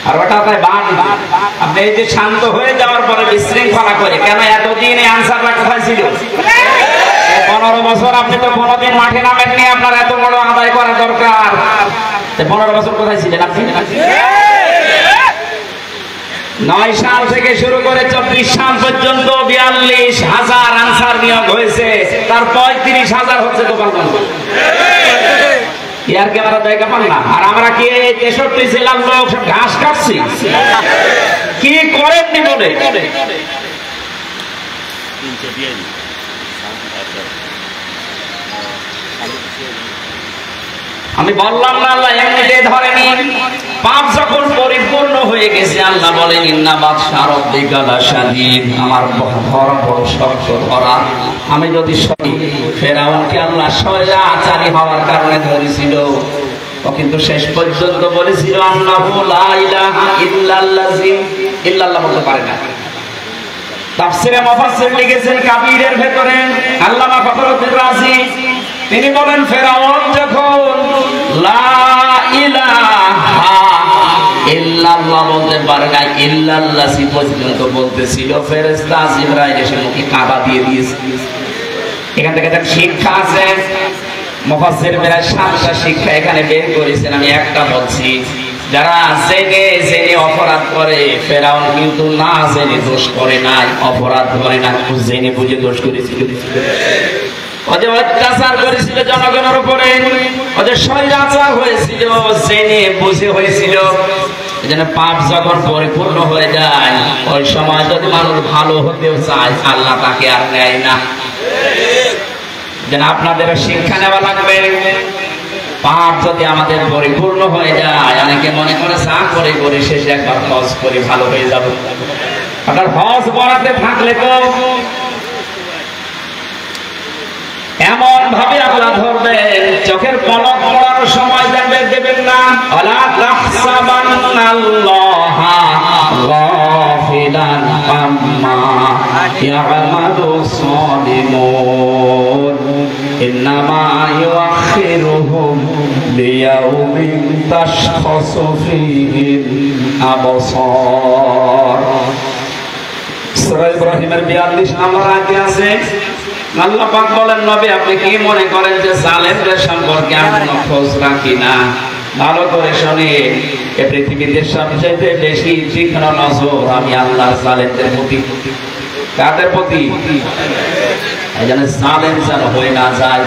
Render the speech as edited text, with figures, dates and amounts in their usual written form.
আর ওটা তাই বান। আপনি এই যে শান্ত হয়ে যাওয়ার পরে বিশৃঙ্খলা করে কেন? এতদিন এই আনসারটা কোথায় ছিল? 15 বছর আপনি তো কোনোদিন মাঠে নামেননি, আপনার এত বড় আদায় করা দরকার। 15 বছর কোথায় ছিলেন আপনি? 9 সাল থেকে শুরু করে 24 সাল পর্যন্ত 42,000 আনসার নিয়োগ হয়েছে, তার 35,000 হচ্ছে গোপালগঞ্জ। ইয়ার কি আমরা জায়গা পান না? আর আমরা কি 63 জেলার লোক ঘাস কাটছি? কি করেননি বলে আমি বললাম না আল্লাহ এমনিতে ধরেনি। পাপ যখন পরিপূর্ণ হয়ে গেছে আল্লাহ বলেন ইন্না বাতশা রাব্বিকা লাশাদীদ, আমার ধরা বড় শক্ত ধরা। আমি যদি ফেরাউনকে আল্লাহ স্বৈরাচারী হওয়ার কারণে ধরেছিল, ও কিন্তু শেষ পর্যন্ত বলেছিল আল্লাহু লা ইলাহা ইল্লাল্লাযী, ইল্লাল্লাহ বলতে পারে না। তাফসীরে মুফাসসির লিখেছেন কাবীরের ভেতরে আল্লামা ফখরুদ্দীন রাজি, তিনি বলেন ফেরাউন যখন লা ইলাহা ইল্লাল্লাহ বলতে পারে না, ইল্লাল্লাহি পর্যন্ত বলতেছিল, ফেরেশতা জিবরাইল এসে মুখে কাবা দিয়ে দিয়েছে। এখান থেকে একটা শিক্ষা আছে, মুফাসসির প্রায় 7টা শিক্ষা এখানে বের করেছেন, আমি একটা বলছি। যারা জেনে জেনে অপরাধ করে, ফেরাউন কিন্তু না জেনে দোষ করে নাই, অপরাধ করে না, জেনে বুঝে দোষ করেছিল। ওদের অত্যাচার করেছিল জনগণের উপরে, ওদের স্বৈরাচার হয়েছিল, জেনে বুঝে হয়েছিল। এজন্য পাপ যখন পরিপূর্ণ হয়ে যায়, ওই সময় যদি মানুষ ভালো হতেও চায় আল্লাহ তাকে আর নেয় না। যেন আপনাদের শিক্ষা নেওয়া লাগবে। পাপ যদি আমাদের পরিপূর্ণ হয়ে যায়, অনেকে মনে করে চা করে করে শেষে একবার হজ করে ভালো হয়ে যাবে। আপনার হজ করাতে থাকলে তো এমন ভাবে আল্লাহ ধরবেন, চোখের পলক পড়ার সময় দেবেন না। ওয়ালা তাহসাবান্নাল্লাহা গাফিলান আম্মা ইয়ামালুস সালিমুন, ইন্নামা ইউআখিরুহুম লিয়াউমিন তাশখাসু ফীহিল আবসার। সূরা ইব্রাহিমের 42 নম্বর আয়াতে আছে, আল্লাহ পাক বলেন নবী আপনি কি মনে করেন যে জালেমদের সম্পর্কে আমি কোনো খোঁজ রাখি না? ভালো করে শুনেন, এই পৃথিবীতে সবচেয়ে বেশি তীক্ষ্ণ নজর আমি আল্লাহর জালেমদের প্রতি। কাদের প্রতি? এই জন্য জালেম যেন হয়ে না যায়।